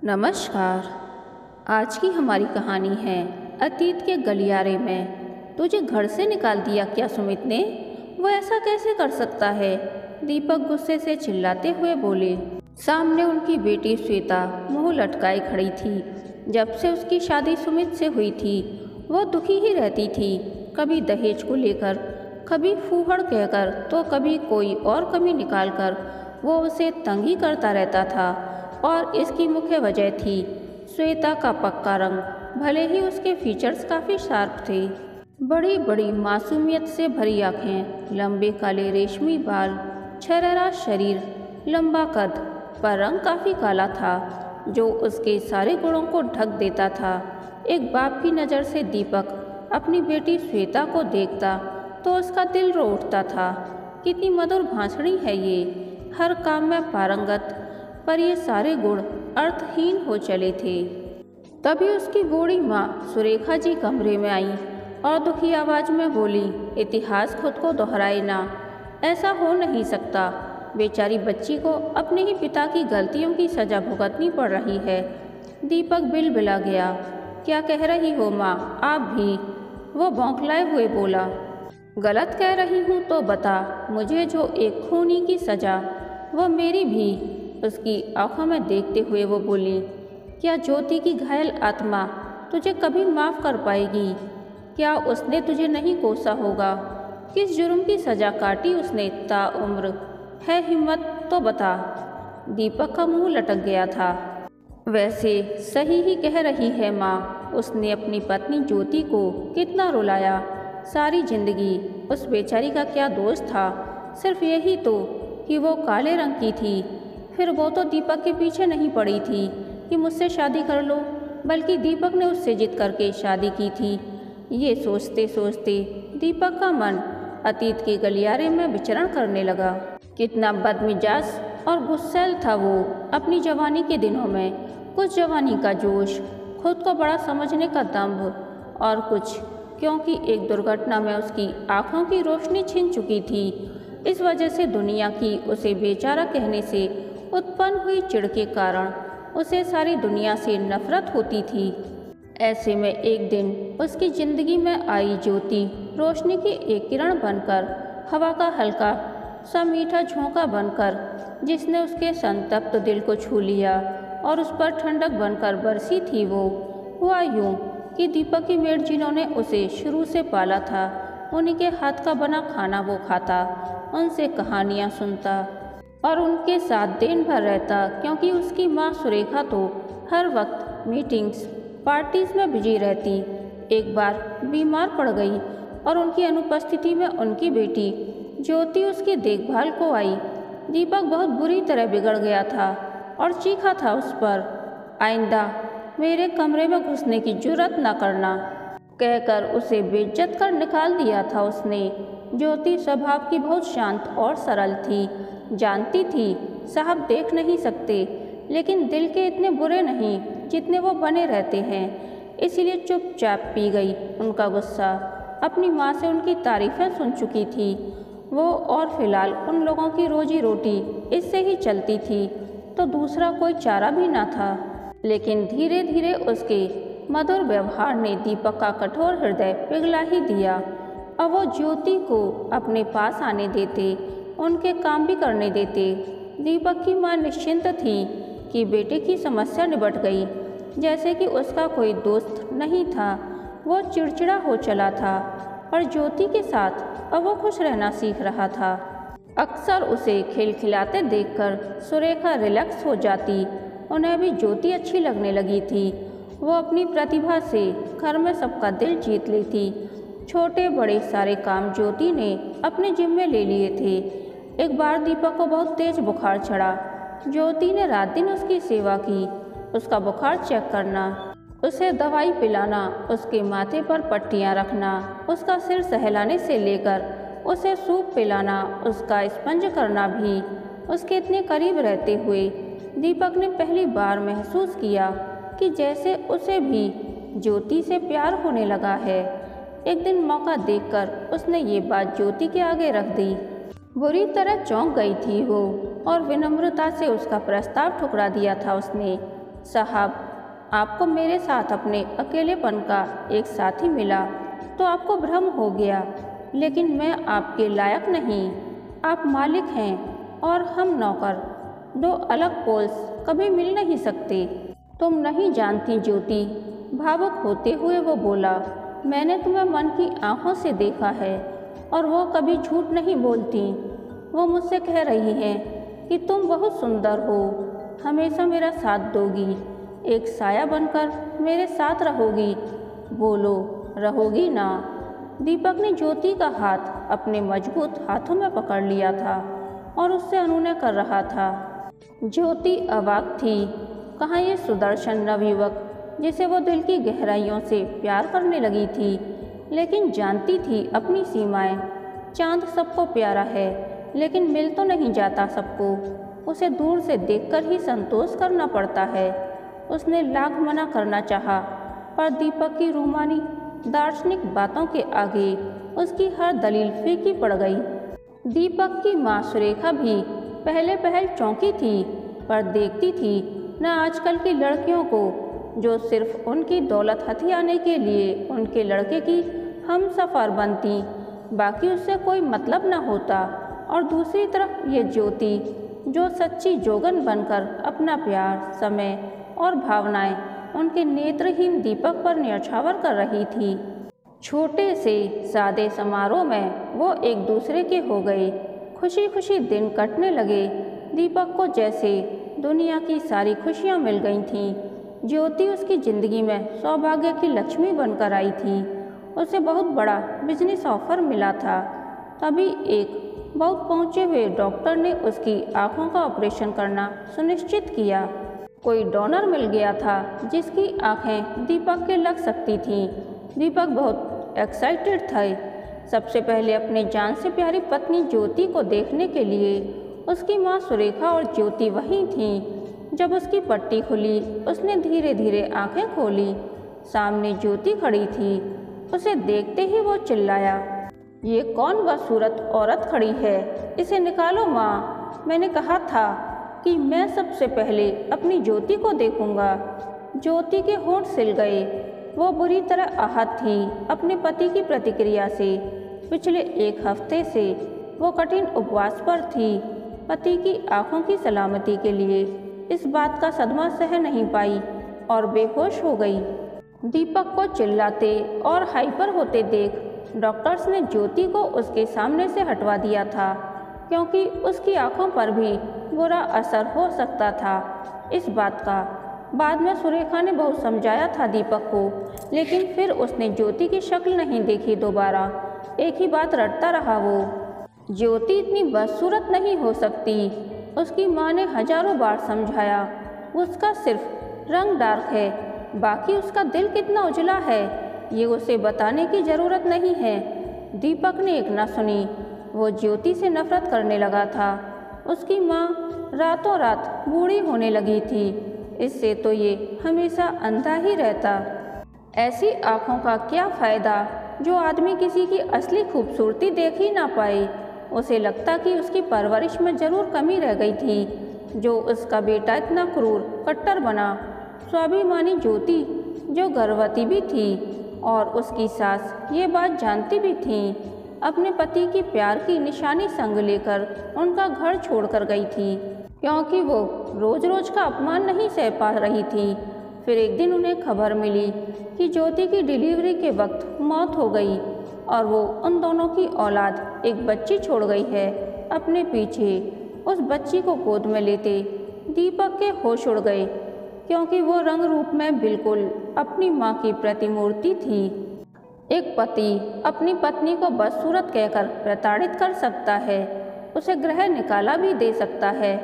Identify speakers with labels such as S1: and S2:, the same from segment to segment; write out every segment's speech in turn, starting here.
S1: नमस्कार। आज की हमारी कहानी है अतीत के गलियारे में। तुझे घर से निकाल दिया क्या सुमित ने? वो ऐसा कैसे कर सकता है? दीपक गुस्से से चिल्लाते हुए बोले। सामने उनकी बेटी श्वेता मुंह लटकाए खड़ी थी। जब से उसकी शादी सुमित से हुई थी वो दुखी ही रहती थी। कभी दहेज को लेकर, कभी फूहड़ कहकर, तो कभी कोई और कमी निकालकर वो उसे तंग ही करता रहता था। और इसकी मुख्य वजह थी श्वेता का पक्का रंग। भले ही उसके फीचर्स काफ़ी शार्प थे, बड़ी बड़ी मासूमियत से भरी आँखें, लंबे काले रेशमी बाल, छरहरा शरीर, लंबा कद, पर रंग काफ़ी काला था जो उसके सारे गुणों को ढक देता था। एक बाप की नज़र से दीपक अपनी बेटी श्वेता को देखता तो उसका दिल रो उठता था। कितनी मधुर भांसड़ी है ये, हर काम में पारंगत, पर ये सारे गुण अर्थहीन हो चले थे। तभी उसकी बूढ़ी माँ सुरेखा जी कमरे में आई और दुखी आवाज़ में बोली, इतिहास खुद को दोहराए ना, ऐसा हो नहीं सकता। बेचारी बच्ची को अपने ही पिता की गलतियों की सज़ा भुगतनी पड़ रही है। दीपक बिलबिला गया। क्या कह रही हो माँ, आप भी? वो बौखलाए हुए बोला। गलत कह रही हूँ तो बता, मुझे जो एक खूनी की सज़ा, वो मेरी भी। उसकी आंखों में देखते हुए वो बोली, क्या ज्योति की घायल आत्मा तुझे कभी माफ़ कर पाएगी? क्या उसने तुझे नहीं कोसा होगा? किस जुर्म की सज़ा काटी उसने ताउम्र? है हिम्मत तो बता। दीपक का मुंह लटक गया था। वैसे सही ही कह रही है माँ, उसने अपनी पत्नी ज्योति को कितना रुलाया। सारी जिंदगी उस बेचारी का क्या दोष था? सिर्फ यही तो कि वो काले रंग की थी। फिर वो तो दीपक के पीछे नहीं पड़ी थी कि मुझसे शादी कर लो, बल्कि दीपक ने उससे जिद करके शादी की थी। ये सोचते सोचते दीपक का मन अतीत के गलियारे में विचरण करने लगा। कितना बदमिजाज और गुस्सैल था वो अपनी जवानी के दिनों में। कुछ जवानी का जोश, खुद को बड़ा समझने का दम्भ, और कुछ क्योंकि एक दुर्घटना में उसकी आँखों की रोशनी छिन चुकी थी। इस वजह से दुनिया की उसे बेचारा कहने से उत्पन्न हुई चिढ़ के कारण उसे सारी दुनिया से नफरत होती थी। ऐसे में एक दिन उसकी जिंदगी में आई ज्योति रोशनी की एक किरण बनकर, हवा का हल्का सा मीठा झोंका बनकर, जिसने उसके संतप्त दिल को छू लिया और उस पर ठंडक बनकर बरसी थी। वो हुआ यूँ कि दीपक की मेड जिन्होंने उसे शुरू से पाला था, उन्हीं के हाथ का बना खाना वो खाता, उनसे कहानियाँ सुनता और उनके साथ दिन भर रहता, क्योंकि उसकी माँ सुरेखा तो हर वक्त मीटिंग्स पार्टीज में बिजी रहती। एक बार बीमार पड़ गई और उनकी अनुपस्थिति में उनकी बेटी ज्योति उसकी देखभाल को आई। दीपक बहुत बुरी तरह बिगड़ गया था और चीखा था उस पर, आइंदा मेरे कमरे में घुसने की जुर्रत न करना, कहकर उसे बेइज्जत कर निकाल दिया था उसने। ज्योति स्वभाव की बहुत शांत और सरल थी। जानती थी साहब देख नहीं सकते, लेकिन दिल के इतने बुरे नहीं जितने वो बने रहते हैं। इसीलिए चुपचाप पी गई उनका गुस्सा। अपनी माँ से उनकी तारीफ़ें सुन चुकी थी वो, और फिलहाल उन लोगों की रोजी रोटी इससे ही चलती थी, तो दूसरा कोई चारा भी ना था। लेकिन धीरे धीरे उसके मधुर व्यवहार ने दीपक का कठोर हृदय पिघला ही दिया। अब वो ज्योति को अपने पास आने देते, उनके काम भी करने देते। दीपक की माँ निश्चिंत थी कि बेटे की समस्या निबट गई, जैसे कि उसका कोई दोस्त नहीं था। वो चिड़चिड़ा हो चला था और ज्योति के साथ अब वो खुश रहना सीख रहा था। अक्सर उसे खिलखिलाते देखकर सुरेखा रिलैक्स हो जाती। उन्हें भी ज्योति अच्छी लगने लगी थी। वो अपनी प्रतिभा से घर में सबका दिल जीत लेती। छोटे बड़े सारे काम ज्योति ने अपने जिम्मे ले लिए थे। एक बार दीपक को बहुत तेज बुखार चढ़ा। ज्योति ने रात दिन उसकी सेवा की, उसका बुखार चेक करना, उसे दवाई पिलाना, उसके माथे पर पट्टियाँ रखना, उसका सिर सहलाने से लेकर उसे सूप पिलाना, उसका स्पंज करना भी। उसके इतने करीब रहते हुए दीपक ने पहली बार महसूस किया कि जैसे उसे भी ज्योति से प्यार होने लगा है। एक दिन मौका देखकर उसने ये बात ज्योति के आगे रख दी। बुरी तरह चौंक गई थी वो और विनम्रता से उसका प्रस्ताव ठुकरा दिया था उसने। साहब, आपको मेरे साथ अपने अकेलेपन का एक साथी मिला तो आपको भ्रम हो गया, लेकिन मैं आपके लायक नहीं। आप मालिक हैं और हम नौकर, दो अलग पोल्स कभी मिल नहीं सकते। तुम नहीं जानती ज्योति, भावुक होते हुए वो बोला। मैंने तुम्हें मन की आंखों से देखा है और वो कभी झूठ नहीं बोलती। वो मुझसे कह रही हैं कि तुम बहुत सुंदर हो, हमेशा मेरा साथ दोगी, एक साया बनकर मेरे साथ रहोगी। बोलो, रहोगी ना? दीपक ने ज्योति का हाथ अपने मजबूत हाथों में पकड़ लिया था और उससे अनुनय कर रहा था। ज्योति अवाक थी। कहाँ ये सुदर्शन नवयुवक जिसे वो दिल की गहराइयों से प्यार करने लगी थी, लेकिन जानती थी अपनी सीमाएं। चांद सबको प्यारा है, लेकिन मिल तो नहीं जाता सबको, उसे दूर से देखकर ही संतोष करना पड़ता है। उसने लाख मना करना चाहा, पर दीपक की रूमानी दार्शनिक बातों के आगे उसकी हर दलील फीकी पड़ गई। दीपक की माँ सुरेखा भी पहले चौंकी थी, पर देखती थी न आजकल की लड़कियों को जो सिर्फ उनकी दौलत हथियाने के लिए उनके लड़के की हम सफ़र बनती, बाकी उससे कोई मतलब न होता, और दूसरी तरफ ये ज्योति जो सच्ची जोगन बनकर अपना प्यार, समय और भावनाएं उनके नेत्रहीन दीपक पर न्यौछावर कर रही थी। छोटे से सादे समारोह में वो एक दूसरे के हो गए। खुशी खुशी दिन कटने लगे। दीपक को जैसे दुनिया की सारी खुशियाँ मिल गई थीं। ज्योति उसकी ज़िंदगी में सौभाग्य की लक्ष्मी बनकर आई थी। उसे बहुत बड़ा बिजनेस ऑफर मिला था। तभी एक बहुत पहुँचे हुए डॉक्टर ने उसकी आँखों का ऑपरेशन करना सुनिश्चित किया। कोई डोनर मिल गया था जिसकी आँखें दीपक के लग सकती थीं। दीपक बहुत एक्साइटेड थे। सबसे पहले अपने जान से प्यारी पत्नी ज्योति को देखने के लिए उसकी माँ सुरेखा और ज्योति वहीं थीं। जब उसकी पट्टी खुली, उसने धीरे धीरे आंखें खोली। सामने ज्योति खड़ी थी। उसे देखते ही वो चिल्लाया, ये कौन बदसूरत औरत खड़ी है? इसे निकालो माँ। मैंने कहा था कि मैं सबसे पहले अपनी ज्योति को देखूंगा। ज्योति के होंठ सिल गए। वो बुरी तरह आहत थी अपने पति की प्रतिक्रिया से। पिछले एक हफ्ते से वो कठिन उपवास पर थी। पति की आंखों की सलामती के लिए इस बात का सदमा सह नहीं पाई और बेहोश हो गई। दीपक को चिल्लाते और हाइपर होते देख डॉक्टर्स ने ज्योति को उसके सामने से हटवा दिया था, क्योंकि उसकी आंखों पर भी बुरा असर हो सकता था इस बात का। बाद में सुरेखा ने बहुत समझाया था दीपक को, लेकिन फिर उसने ज्योति की शक्ल नहीं देखी दोबारा। एक ही बात रटता रहा वो, ज्योति इतनी बदसूरत नहीं हो सकती। उसकी माँ ने हजारों बार समझाया। उसका सिर्फ रंग डार्क है, बाकी उसका दिल कितना उजला है ये उसे बताने की ज़रूरत नहीं है। दीपक ने एक न सुनी। वो ज्योति से नफरत करने लगा था। उसकी माँ रातों रात बूढ़ी होने लगी थी। इससे तो ये हमेशा अंधा ही रहता। ऐसी आँखों का क्या फ़ायदा जो आदमी किसी की असली खूबसूरती देख ही ना पाए। उसे लगता कि उसकी परवरिश में ज़रूर कमी रह गई थी, जो उसका बेटा इतना क्रूर कट्टर बना। स्वाभिमानी ज्योति जो गर्भवती भी थी और उसकी सास ये बात जानती भी थी, अपने पति की प्यार की निशानी संग लेकर उनका घर छोड़कर गई थी, क्योंकि वो रोज़ रोज़ का अपमान नहीं सह पा रही थी। फिर एक दिन उन्हें खबर मिली कि ज्योति की डिलीवरी के वक्त मौत हो गई और वो उन दोनों की औलाद एक बच्ची छोड़ गई है अपने पीछे। उस बच्ची को गोद में लेते दीपक के होश उड़ गए, क्योंकि वो रंग रूप में बिल्कुल अपनी माँ की प्रतिमूर्ति थी। एक पति अपनी पत्नी को बदसूरत कहकर प्रताड़ित कर सकता है, उसे गृह निकाला भी दे सकता है,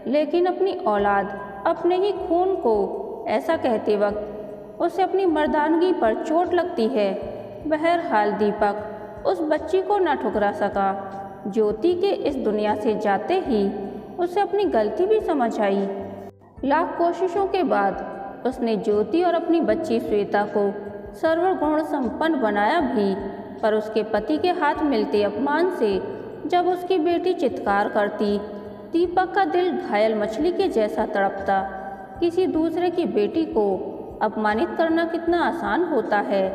S1: लेकिन अपनी औलाद, अपने ही खून को ऐसा कहते वक्त उसे अपनी मर्दानगी पर चोट लगती है। बहरहाल दीपक उस बच्ची को न ठुकरा सका। ज्योति के इस दुनिया से जाते ही उसे अपनी गलती भी समझ आई। लाख कोशिशों के बाद उसने ज्योति और अपनी बच्ची श्वेता को सर्वगुण संपन्न बनाया भी, पर उसके पति के हाथ मिलते अपमान से जब उसकी बेटी चित्कार करती, दीपक का दिल घायल मछली के जैसा तड़पता। किसी दूसरे की बेटी को अपमानित करना कितना आसान होता है,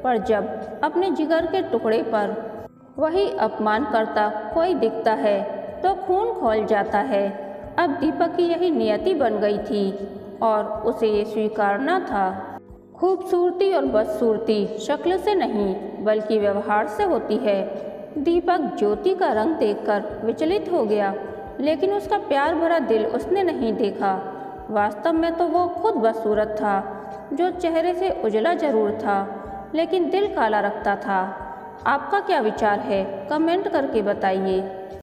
S1: पर जब अपने जिगर के टुकड़े पर वही अपमान करता कोई दिखता है तो खून खौल जाता है। अब दीपक की यही नियति बन गई थी और उसे ये स्वीकारना था। खूबसूरती और बदसूरती शक्ल से नहीं बल्कि व्यवहार से होती है। दीपक ज्योति का रंग देखकर विचलित हो गया, लेकिन उसका प्यार भरा दिल उसने नहीं देखा। वास्तव में तो वो खुद बदसूरत था, जो चेहरे से उजला जरूर था लेकिन दिल काला रखता था। आपका क्या विचार है? कमेंट करके बताइए।